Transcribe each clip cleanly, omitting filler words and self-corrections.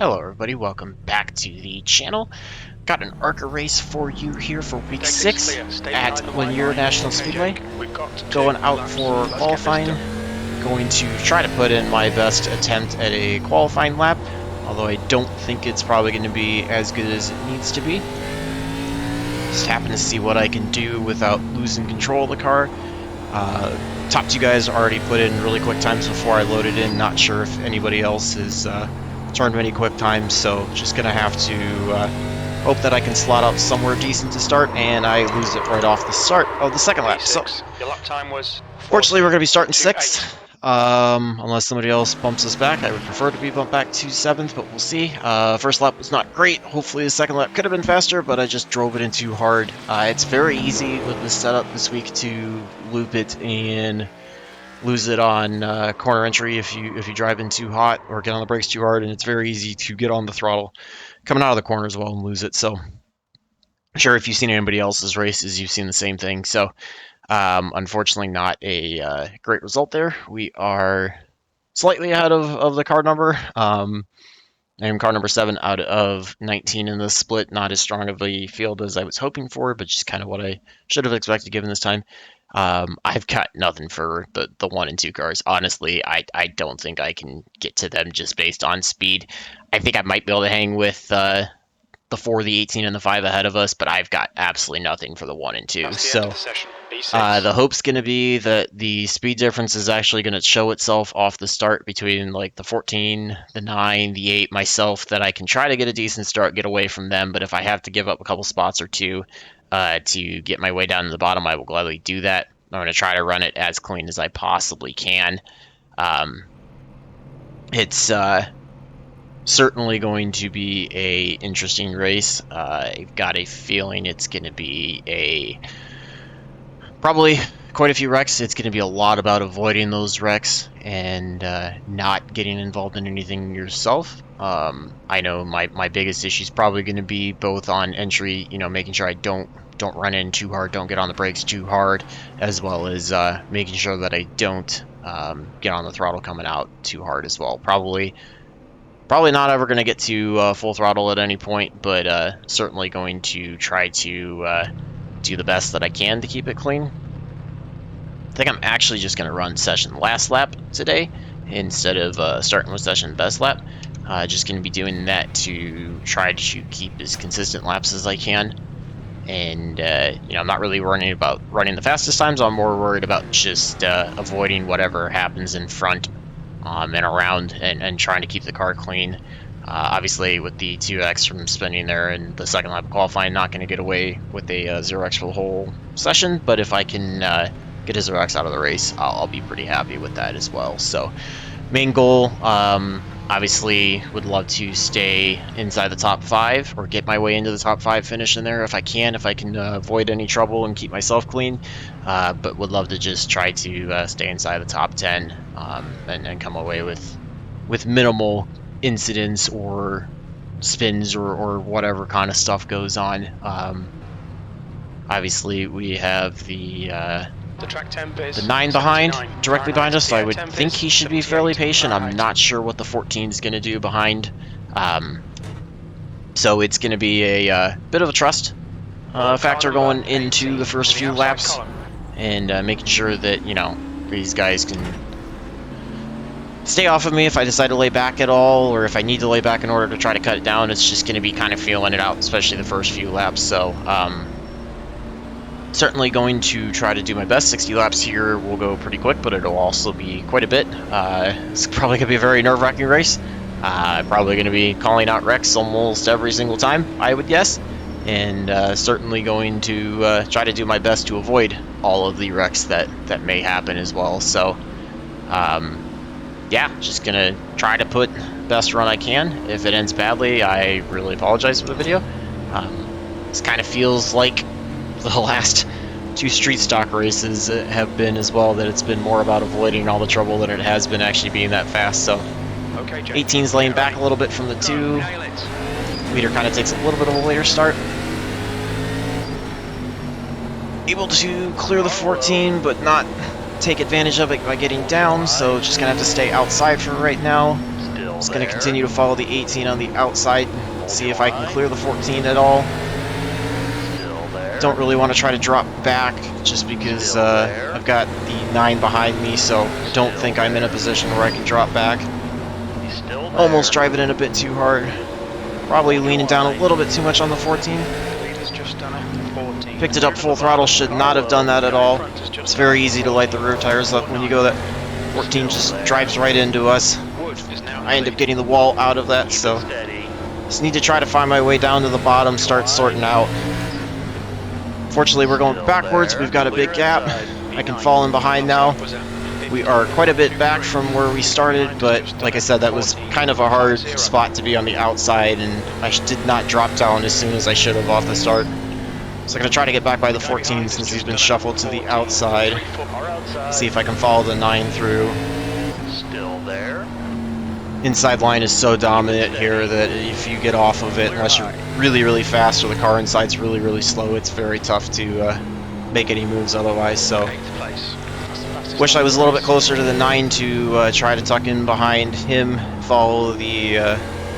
Hello everybody, welcome back to the channel. Got an Arca race for you here for week 6 at Lanier National Speedway. Going out for qualifying, going to try to put in my best attempt at a qualifying lap, although I don't think it's probably going to be as good as it needs to be. Just happen to see what I can do without losing control of the car. Top two guys already put in really quick times before I loaded in, not sure if anybody else has turned many quick times, so just gonna have to hope that I can slot up somewhere decent to start, and I lose it right off the start of the second lap. So your lap time was fortunately we're gonna be starting 6th, unless somebody else bumps us back. I would prefer to be bumped back to 7th, but we'll see. First lap was not great. Hopefully the second lap could have been faster, but I just drove it in too hard. It's very easy with this setup this week to loop it and lose it on corner entry if you drive in too hot or get on the brakes too hard, and it's very easy to get on the throttle coming out of the corner as well and lose it. So I'm sure if you've seen anybody else's races, you've seen the same thing. So unfortunately not a great result there. We are slightly ahead of the car number. I am car number 7 out of 19 in this split. Not as strong of a field as I was hoping for, but just kind of what I should have expected given this time. I've got nothing for the 1 and 2 cars. Honestly, I don't think I can get to them just based on speed. I think I might be able to hang with the 4, the 18, and the 5 ahead of us, but I've got absolutely nothing for the 1 and 2. So the hope's going to be that the speed difference is actually going to show itself off the start between like the 14, the 9, the 8, myself, that I can try to get a decent start, get away from them. But if I have to give up a couple spots or two to get my way down to the bottom, I will gladly do that. I'm going to try to run it as clean as I possibly can. It's certainly going to be a interesting race. I've got a feeling it's going to be probably quite a few wrecks. It's going to be a lot about avoiding those wrecks and not getting involved in anything yourself. I know my biggest issue is probably going to be both on entry, making sure I don't run in too hard, don't get on the brakes too hard, as well as making sure that I don't get on the throttle coming out too hard as well. Probably not ever going to get to full throttle at any point, but certainly going to try to do the best that I can to keep it clean. I think I'm actually just going to run session last lap today instead of starting with session best lap. Just going to be doing that to try to keep as consistent laps as I can. And, I'm not really worrying about running the fastest times. I'm more worried about just avoiding whatever happens in front and around and trying to keep the car clean. Obviously, with the 2x from spinning there and the second lap of qualifying, not going to get away with a 0x for the whole session. But if I can get a 0x out of the race, I'll be pretty happy with that as well. So, main goal, obviously, would love to stay inside the top 5 or get my way into the top 5 finish in there if I can avoid any trouble and keep myself clean. But would love to just try to stay inside the top 10 and come away with minimal incidents or spins or whatever kind of stuff goes on. Obviously, we have the track temp is 9 behind, directly behind us, so I would think he should be fairly patient. I'm not sure what the 14 is going to do behind. So it's going to be a bit of a trust factor going into the first few laps, and making sure that, these guys can stay off of me if I decide to lay back at all, or if I need to lay back in order to try to cut it down. It's just going to be kind of feeling it out, especially the first few laps. So certainly going to try to do my best. 60 laps here will go pretty quick, but it'll also be quite a bit. It's probably going to be a very nerve-wracking race. Probably going to be calling out wrecks almost every single time, I would guess. And certainly going to try to do my best to avoid all of the wrecks that may happen as well. So, yeah, just going to try to put best run I can. If it ends badly, I really apologize for the video. This kind of feels like the last 2 street stock races have been as well, that it's been more about avoiding all the trouble than it has been actually being that fast. So 18's laying back a little bit from the 2. Leader kind of takes a little bit of a later start. Able to clear the 14, but not take advantage of it by getting down, so just gonna have to stay outside for right now. Just going to continue to follow the 18 on the outside and see if I can clear the 14 at all. Don't really want to try to drop back just because I've got the 9 behind me, so I don't think I'm in a position where I can drop back. Almost driving in a bit too hard. Probably leaning down a little bit too much on the 14. Picked it up full throttle, should not have done that at all. It's very easy to light the rear tires up when you go that 14 just drives right into us. I end up getting the wall out of that, so just need to try to find my way down to the bottom, start sorting out. Fortunately, we're going backwards. We've got a big gap. I can fall in behind now. We are quite a bit back from where we started, but like I said, that was kind of a hard spot to be on the outside, and I did not drop down as soon as I should have off the start. So I'm going to try to get back by the 14 since he's been shuffled to the outside. See if I can follow the 9 through. Still there. Inside line is so dominant here that if you get off of it, unless you're really, really fast or the car inside's really, really slow, it's very tough to make any moves otherwise. So, wish I was a little bit closer to the 9 to try to tuck in behind him, follow the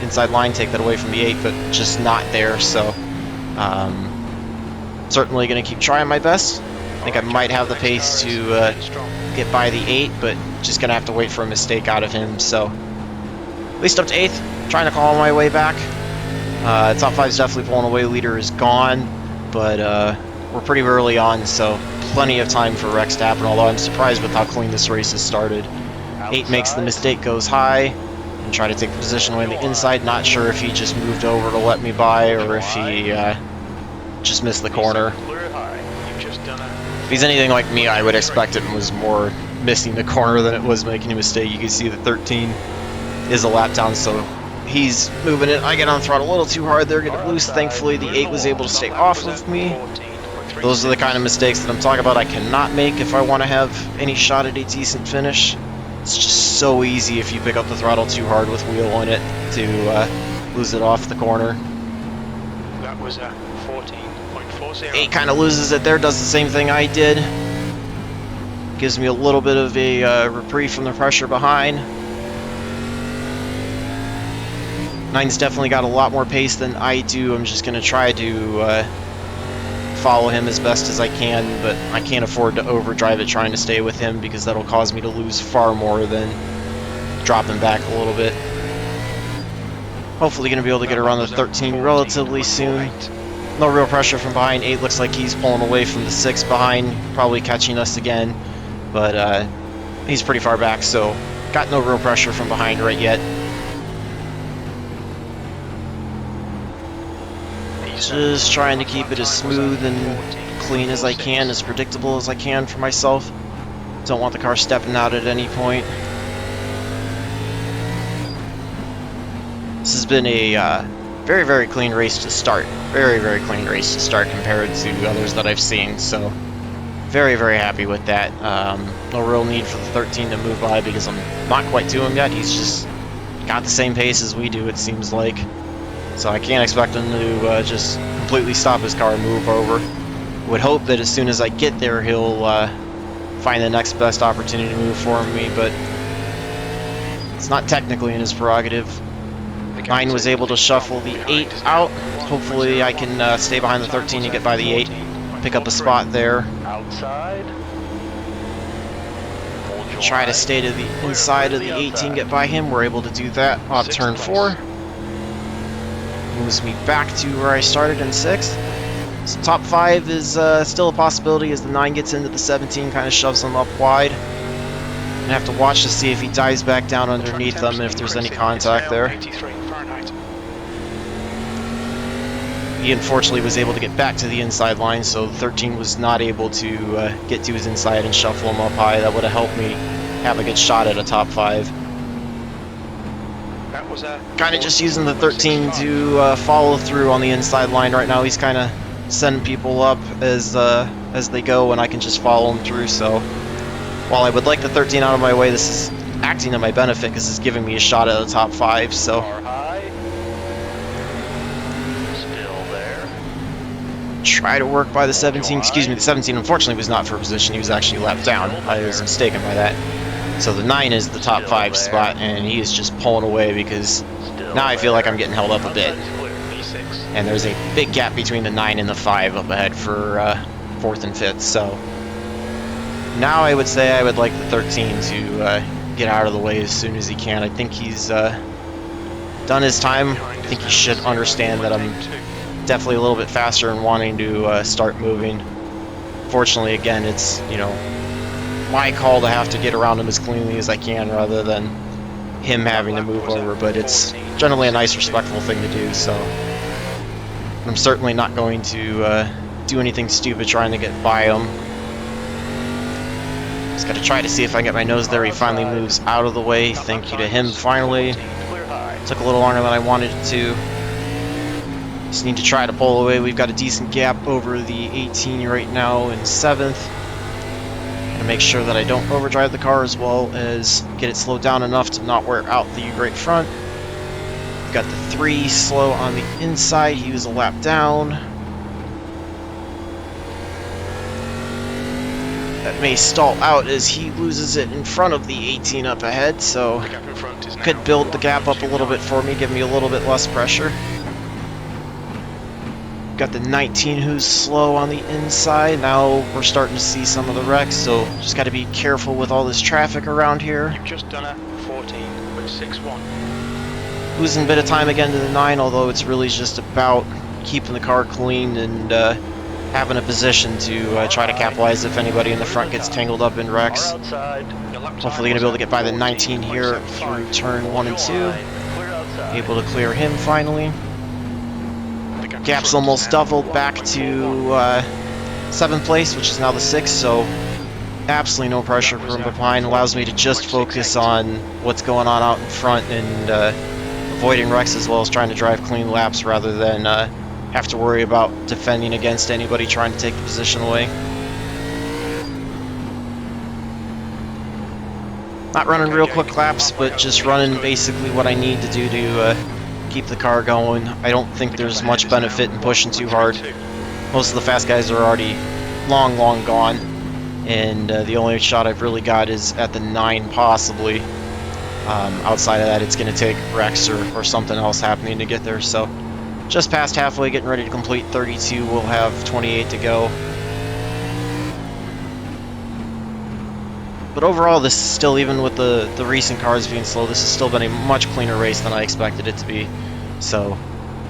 inside line, take that away from the 8, but just not there. So, certainly going to keep trying my best. I think I might have the pace to get by the 8, but just going to have to wait for a mistake out of him. So, at least up to 8th, trying to claw my way back. Top 5 is definitely pulling away, leader is gone, but we're pretty early on, so plenty of time for wrecks to happen, although I'm surprised with how clean this race has started. 8 makes the mistake, goes high, and try to take the position away on the inside. Not sure if he just moved over to let me by, or if he just missed the corner. If he's anything like me, I would expect it was more missing the corner than it was making a mistake. You can see the 13 is a lap down, so he's moving it. I get on the throttle a little too hard there, get it loose. Thankfully, the 8 was able to stay off of me. Those are the kind of mistakes that I'm talking about I cannot make if I want to have any shot at a decent finish. It's just so easy if you pick up the throttle too hard with wheel on it to lose it off the corner. That was a 14.40. 8 kind of loses it there, does the same thing I did. Gives me a little bit of a reprieve from the pressure behind. 9's definitely got a lot more pace than I do. I'm just going to try to follow him as best as I can, but I can't afford to overdrive it trying to stay with him because that'll cause me to lose far more than dropping back a little bit. Hopefully going to be able to get around the 13 relatively soon. No real pressure from behind. 8 looks like he's pulling away from the 6 behind, probably catching us again, but he's pretty far back, so got no real pressure from behind right yet. Just trying to keep it as smooth and clean as I can, as predictable as I can for myself. Don't want the car stepping out at any point. This has been a very, very clean race to start. Very, very clean race to start compared to others that I've seen, so very, very happy with that. No real need for the 13 to move by because I'm not quite to him yet. He's just got the same pace as we do, it seems like. So I can't expect him to just completely stop his car and move over. Would hope that as soon as I get there, he'll find the next best opportunity to move for me, but it's not technically in his prerogative. 9 was able to shuffle the 8 out. Hopefully I can stay behind the 13 and get by the 8. Pick up a spot there. Outside. Try to stay to the inside of the 18, get by him. We're able to do that off turn 4. Moves me back to where I started in 6th. So top 5 is still a possibility as the 9 gets into the 17, kind of shoves him up wide. I'm gonna have to watch to see if he dives back down underneath them and if there's any contact there. He unfortunately was able to get back to the inside line, so 13 was not able to get to his inside and shuffle him up high. That would have helped me have a good shot at a top 5. Kind of just using the 13 to follow through on the inside line right now. He's kind of sending people up as they go, and I can just follow them through. So while I would like the 13 out of my way, this is acting to my benefit because it's giving me a shot at the top 5. So Still there. try to work by the 17. Excuse me, the 17 unfortunately was not for position. He was actually lapped down. I was mistaken by that. So the 9 is the top Still 5 there. spot, and he is just pulling away because Still now I feel like I'm getting held up a Outside bit. is clear. V6. And there's a big gap between the 9 and the 5 up ahead for 4th and 5th. So now I would say I would like the 13 to get out of the way as soon as he can. I think he's done his time. I think he should understand that I'm definitely a little bit faster and wanting to start moving. Fortunately, again, it's, you know, my call to have to get around him as cleanly as I can rather than him having to move over, but it's generally a nice, respectful thing to do, so I'm certainly not going to do anything stupid trying to get by him. Just got to try to see if I can get my nose there. He finally moves out of the way. Thank you to him, finally. Clear high. Took a little longer than I wanted it to. Just need to try to pull away. We've got a decent gap over the 18 right now in 7th. Gonna make sure that I don't overdrive the car as well as get it slowed down enough to not wear out the right front. We've got the 3 slow on the inside. He was a lap down. That may stall out as he loses it in front of the 18 up ahead, so The gap in front is now could build the gap up a little bit for me, give me a little bit less pressure. Got the 19 who's slow on the inside. Now we're starting to see some of the wrecks, so just got to be careful with all this traffic around here. You've just done a 14.61. Losing a bit of time again to the 9, although it's really just about keeping the car clean and having a position to try to capitalize if anybody in the front gets tangled up in wrecks. Car outside. Your lap time Hopefully going to be able to get by the 19 here 14.75. through turn 1 and 2. Line. Clear outside. Able to clear him finally. The gap in Gap's front is almost now doubled back to 1.41. 7th place, which is now the 6th, so absolutely no pressure from behind. Allows me to just focus on what's going on out in front and avoiding wrecks as well as trying to drive clean laps rather than have to worry about defending against anybody trying to take the position away. Not running real quick laps, but just running basically what I need to do to keep the car going. I don't think there's much benefit in pushing too hard. Most of the fast guys are already long gone, and the only shot I've really got is at the 9 possibly. Outside of that, it's going to take wrecks or something else happening to get there, so just past halfway, getting ready to complete 32. We'll have 28 to go. But overall, this is still, even with the recent cars being slow, this has still been a much cleaner race than I expected it to be. So,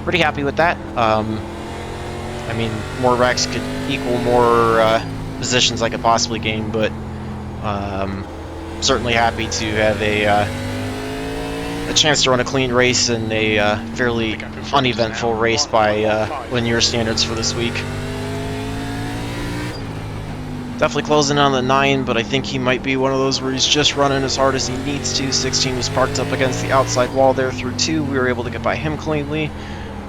pretty happy with that. I mean, more wrecks could equal more positions I could possibly gain, but certainly happy to have a chance to run a clean race and a fairly uneventful race by Lanier standards for this week. Definitely closing on the 9, but I think he might be one of those where he's just running as hard as he needs to. 16 was parked up against the outside wall there through 2. We were able to get by him cleanly.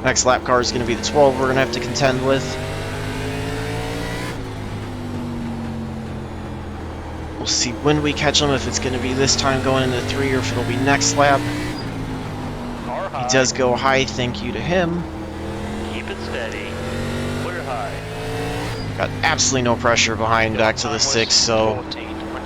Next lap car is going to be the 12 we're going to have to contend with. We'll see when we catch him, if it's going to be this time going into 3 or if it'll be next lap. Car high. He does go high, thank you to him. Keep it steady. Clear high. Got absolutely no pressure behind back to the 6th, so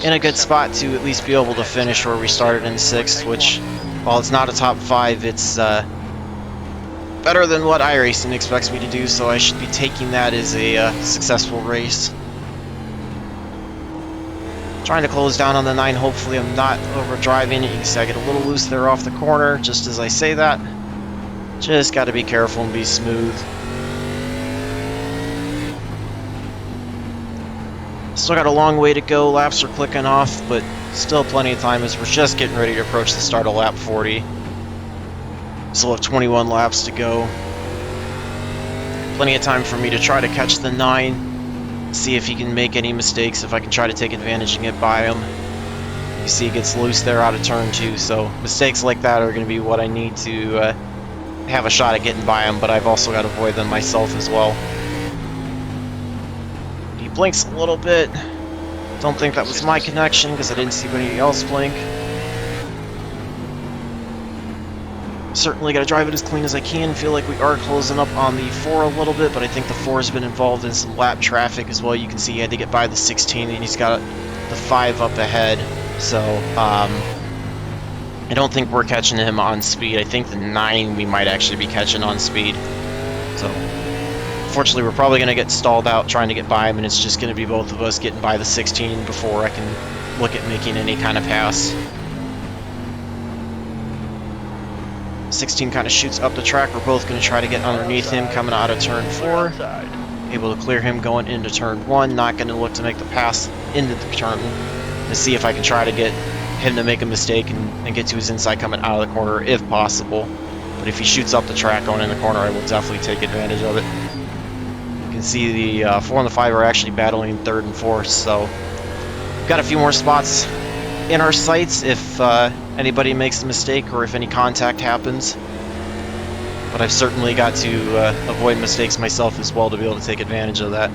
in a good spot to at least be able to finish where we started in 6th, which, while it's not a top 5, it's better than what iRacing expects me to do, so I should be taking that as a successful race. Trying to close down on the 9, hopefully I'm not overdriving it. You can see I get a little loose there off the corner, just as I say that. Just got to be careful and be smooth. Still got a long way to go, laps are clicking off, but still plenty of time as we're just getting ready to approach the start of lap 40. Still have 21 laps to go. Plenty of time for me to try to catch the 9, see if he can make any mistakes, if I can try to take advantage and get by him. You see he gets loose there out of turn 2, so mistakes like that are going to be what I need to have a shot at getting by him, but I've also got to avoid them myself as well. Blinks a little bit. Don't think that was my connection because I didn't see anybody else blink. Certainly got to drive it as clean as I can. Feel like we are closing up on the 4 a little bit, but I think the 4 has been involved in some lap traffic as well. You can see he had to get by the 16 and he's got the 5 up ahead. So, I don't think we're catching him on speed. I think the 9 we might actually be catching on speed. So, unfortunately, we're probably going to get stalled out trying to get by him, and it's just going to be both of us getting by the 16 before I can look at making any kind of pass. 16 kind of shoots up the track. We're both going to try to get underneath him coming out of turn 4. Able to clear him going into turn 1. Not going to look to make the pass into the turn to see if I can try to get him to make a mistake and get to his inside coming out of the corner if possible. But if he shoots up the track going in the corner, I will definitely take advantage of it. You can see the 4 and the 5 are actually battling 3rd and 4th, so we've got a few more spots in our sights if anybody makes a mistake or if any contact happens. But I've certainly got to avoid mistakes myself as well to be able to take advantage of that.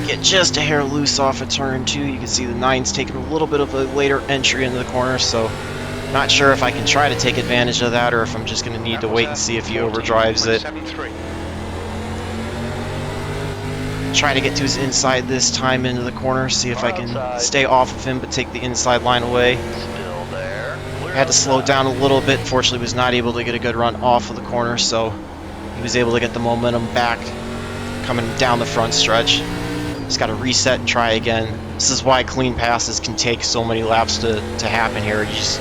Get just a hair loose off of turn 2. You can see the 9's taking a little bit of a later entry into the corner, so not sure if I can try to take advantage of that or if I'm just going to need to wait and see if he overdrives it. Try to get to his inside this time into the corner, see if I can stay off of him but take the inside line away. I had to slow down a little bit. Fortunately, was not able to get a good run off of the corner, so he was able to get the momentum back coming down the front stretch. Just got to reset and try again. This is why clean passes can take so many laps to happen here. You just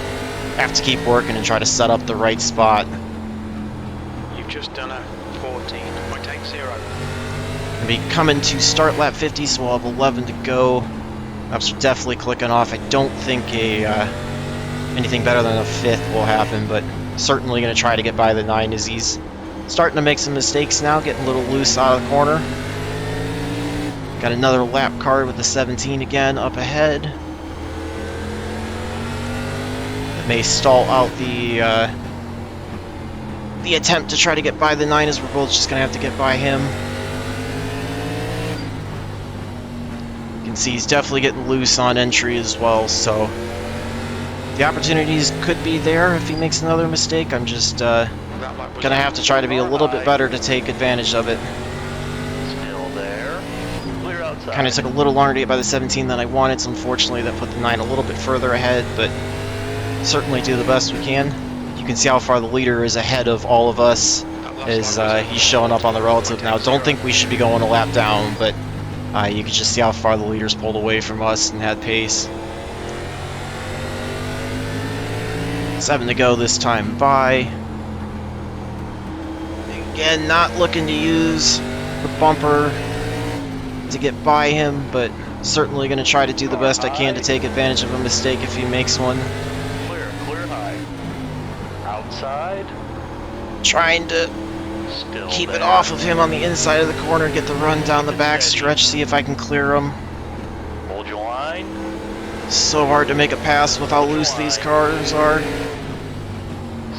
have to keep working and try to set up the right spot. You've just done a 14.80. Gonna be coming to start lap 50, so we'll have 11 to go. Laps are definitely clicking off. I don't think anything better than a 5th will happen, but certainly going to try to get by the 9 as he's starting to make some mistakes now, getting a little loose out of the corner. Got another lap card with the 17 again up ahead. That may stall out the attempt to try to get by the 9 as we're both just going to have to get by him. You can see he's definitely getting loose on entry as well, so the opportunities could be there if he makes another mistake. I'm just going to have to try to be a little bit better to take advantage of it. Still there. Clear outside. Kind of took a little longer to get by the 17 than I wanted, so unfortunately that put the 9 a little bit further ahead, but certainly do the best we can. You can see how far the leader is ahead of all of us as he's showing up on the relative now. Don't think we should be going a lap down, but you can just see how far the leader's pulled away from us and had pace. 7 to go this time by. Again, not looking to use the bumper to get by him, but certainly going to try to do the best I can to take advantage of a mistake if he makes one. Clear high. Outside. Trying to Still keep there. it off of him on the inside of the corner, get the run down the back stretch, see if I can clear him. Hold your line. So hard to make a pass with how loose these cars are.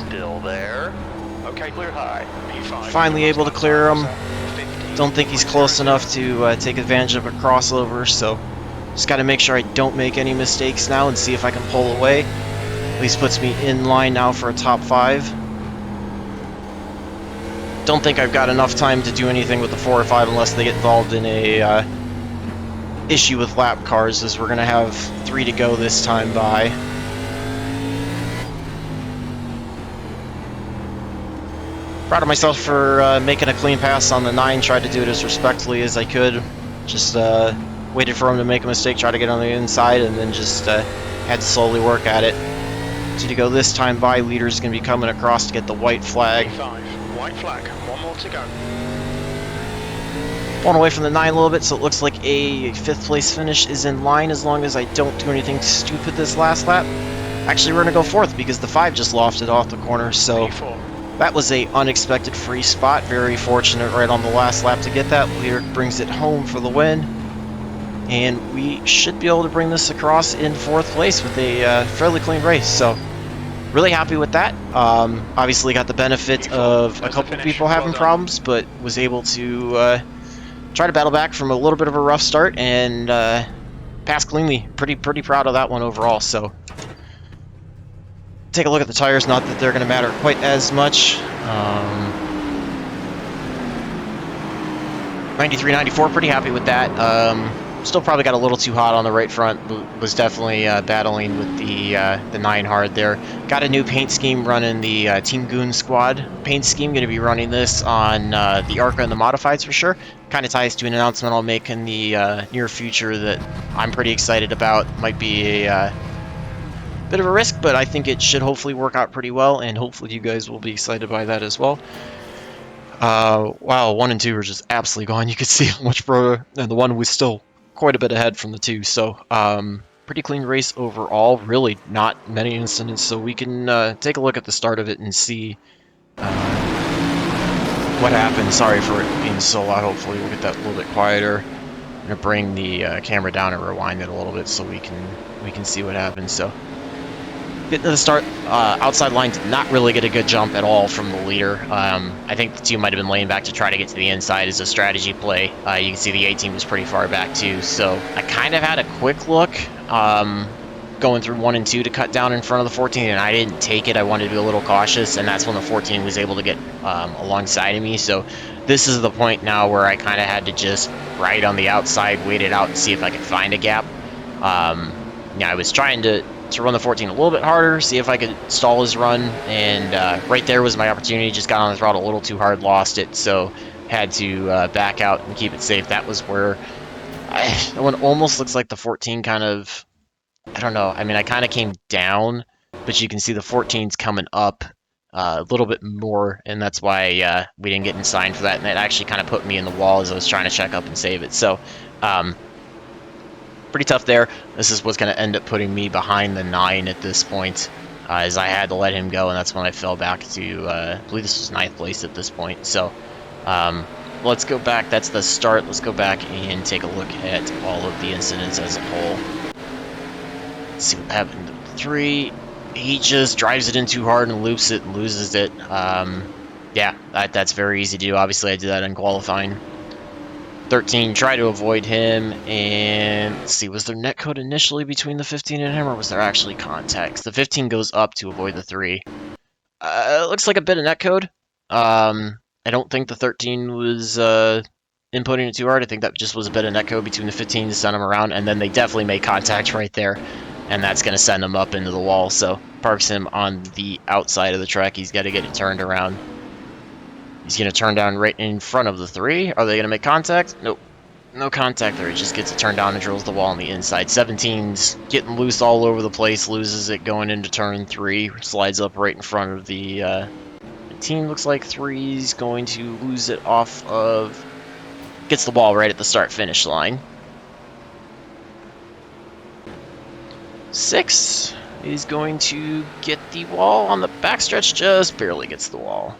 Still there. Okay, clear high. P5. Finally able to clear him. Don't think he's close enough to take advantage of a crossover, so just got to make sure I don't make any mistakes now and see if I can pull away. At least puts me in line now for a top 5. Don't think I've got enough time to do anything with the 4 or 5 unless they get involved in a issue with lap cars, as we're going to have 3 to go this time by. Proud of myself for making a clean pass on the 9, tried to do it as respectfully as I could. Just waited for him to make a mistake, tried to get on the inside, and then just had to slowly work at it. 2 to go this time by, leader's going to be coming across to get the white flag. P5. White flag. 1 more to go. Pulling away from the 9 a little bit, so it looks like a 5th place finish is in line as long as I don't do anything stupid this last lap. Actually, we're going to go 4th because the 5 just lofted off the corner, so P4. that was a unexpected free spot. Very fortunate right on the last lap to get that. Leader brings it home for the win. And we should be able to bring this across in 4th place with a fairly clean race. So really happy with that. Obviously got the benefit of a couple of people having problems, but was able to try to battle back from a little bit of a rough start and pass cleanly. Pretty proud of that one overall. So take a look at the tires. Not that they're going to matter quite as much. 93, 94, pretty happy with that. Still probably got a little too hot on the right front. Was definitely battling with the 9 hard there. Got a new paint scheme running the Team Goon Squad paint scheme. Going to be running this on the Arca and the Modifieds for sure. Kind of ties to an announcement I'll make in the near future that I'm pretty excited about. Might be a bit of a risk, but I think it should hopefully work out pretty well, and hopefully you guys will be excited by that as well. Wow, 1 and 2 are just absolutely gone. You could see how much and the 1 was still quite a bit ahead from the 2. So, pretty clean race overall. Really not many incidents. So we can take a look at the start of it and see what happened. Sorry for it being so loud. Hopefully we'll get that a little bit quieter. I'm gonna bring the camera down and rewind it a little bit so we can see what happens. So. Getting to the start, outside line did not really get a good jump at all from the leader. I think the 2 might have been laying back to try to get to the inside as a strategy play. You can see the 18 was pretty far back too, so I kind of had a quick look going through 1 and 2 to cut down in front of the 14, and I didn't take it. I wanted to be a little cautious, and that's when the 14 was able to get alongside of me. So this is the point now where I kind of had to just ride on the outside, wait it out, and see if I could find a gap. Yeah, I was trying to run the 14 a little bit harder, see if I could stall his run, and right there was my opportunity. Just got on the throttle a little too hard, lost it, so had to back out and keep it safe. That was where that one almost looks like the 14 kind of, I don't know, I mean, I kind of came down, but you can see the 14's coming up a little bit more, and that's why we didn't get in sign for that, and it actually kind of put me in the wall as I was trying to check up and save it. So pretty tough there. This is what's going to end up putting me behind the 9 at this point, as I had to let him go, and that's when I fell back to, I believe this was 9th place at this point. So let's go back. That's the start. Let's go back and take a look at all of the incidents as a whole. Let's see what happened to 3. He just drives it in too hard and loops it and loses it. Yeah, that's very easy to do. Obviously, I did that in qualifying. 13, try to avoid him, and let's see, was there netcode initially between the 15 and him, or was there actually contact? The 15 goes up to avoid the 3. It looks like a bit of netcode. I don't think the 13 was inputting it too hard. I think that just was a bit of netcode between the 15 to send him around, and then they definitely made contact right there, and that's going to send him up into the wall. So parks him on the outside of the track. He's got to get it turned around. He's going to turn down right in front of the 3. Are they going to make contact? Nope. No contact there. He just gets it turned down and drills the wall on the inside. 17's getting loose all over the place. Loses it going into turn 3. Slides up right in front of the 18. Looks like 3's going to lose it off of... Gets the wall right at the start-finish line. 6 is going to get the wall on the backstretch. Just barely gets the wall.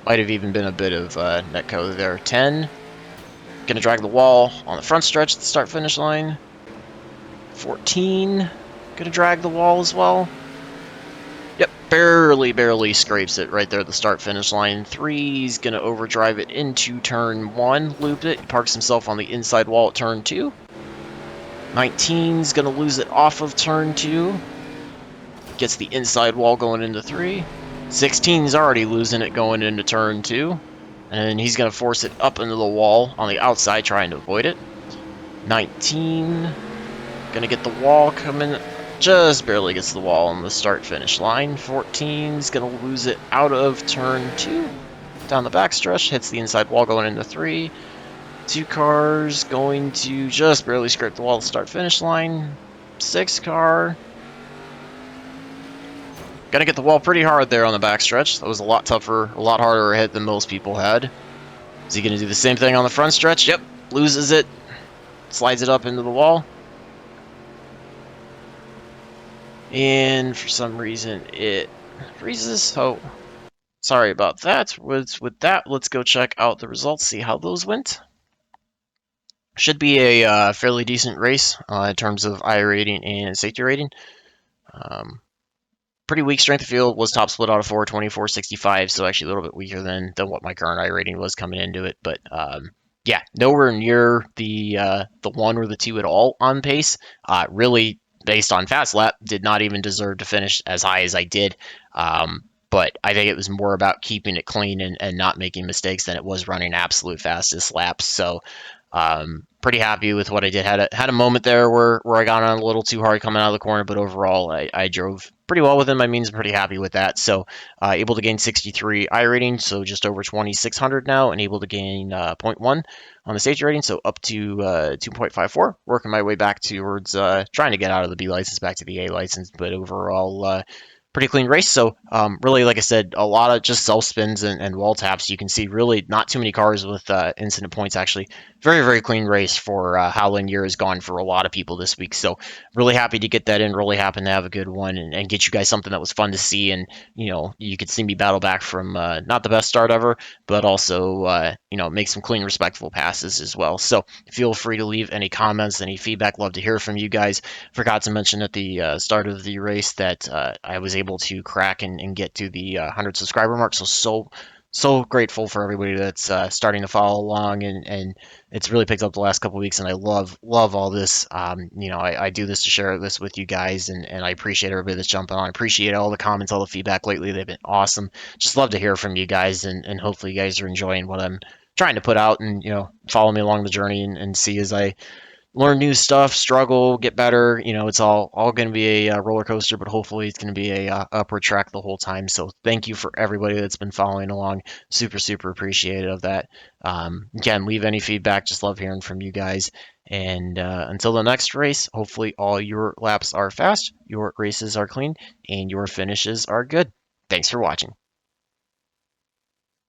Might have even been a bit of netcode there. 10, gonna drag the wall on the front stretch at the start-finish line. 14, gonna drag the wall as well. Yep, barely scrapes it right there at the start-finish line. 3's gonna overdrive it into turn 1, loop it, parks himself on the inside wall at turn 2. 19's gonna lose it off of turn 2. Gets the inside wall going into 3. 16's already losing it going into turn 2, and he's going to force it up into the wall on the outside, trying to avoid it. 19, going to get the wall coming, just barely gets the wall on the start-finish line. 14's going to lose it out of turn 2, down the backstretch, hits the inside wall going into 3. 2 cars going to just barely scrape the wall at the start-finish line. 6 car... Gonna get the wall pretty hard there on the backstretch. That was a lot tougher, a lot harder a hit than most people had. Is he gonna do the same thing on the front stretch? Yep, loses it, slides it up into the wall. And for some reason it freezes, so sorry about that. With that, let's go check out the results, see how those went. Should be a fairly decent race in terms of I rating and safety rating. Pretty weak strength of field, was top split out of 4, 24.65, so actually a little bit weaker than what my current I rating was coming into it. But yeah, nowhere near the 1 or the 2 at all on pace. Really, based on fast lap, did not even deserve to finish as high as I did. but I think it was more about keeping it clean and not making mistakes than it was running absolute fastest laps. So pretty happy with what I did. Had a moment there where I got on a little too hard coming out of the corner, but overall I drove pretty well within my means. I'm pretty happy with that. So able to gain 63 iRating, so just over 2,600 now, and able to gain 0.1 on the safety rating, so up to 2.54. Working my way back towards trying to get out of the B license back to the A license, but overall pretty clean race. So really, like I said, a lot of just self spins and wall taps. You can see really not too many cars with incident points. Actually, very very clean race for how Lanier has gone for a lot of people this week. So really happy to get that in. Really happy to have a good one and get you guys something that was fun to see. And you could see me battle back from not the best start ever, but also make some clean, respectful passes as well. So feel free to leave any comments, any feedback. Love to hear from you guys. Forgot to mention at the start of the race that I was able to crack and get to the 100 subscriber mark. So grateful for everybody that's starting to follow along, and it's really picked up the last couple of weeks, and I love all this. I do this to share this with you guys, and I appreciate everybody that's jumping on. I appreciate all the comments, all the feedback lately. They've been awesome. Just love to hear from you guys, and hopefully you guys are enjoying what I'm trying to put out, and follow me along the journey and see as I learn new stuff, struggle, get better. It's all going to be a roller coaster, but hopefully it's going to be a upward track the whole time. So thank you for everybody that's been following along. Super appreciative of that. Again, leave any feedback. Just love hearing from you guys. And until the next race, hopefully all your laps are fast, your races are clean, and your finishes are good. Thanks for watching.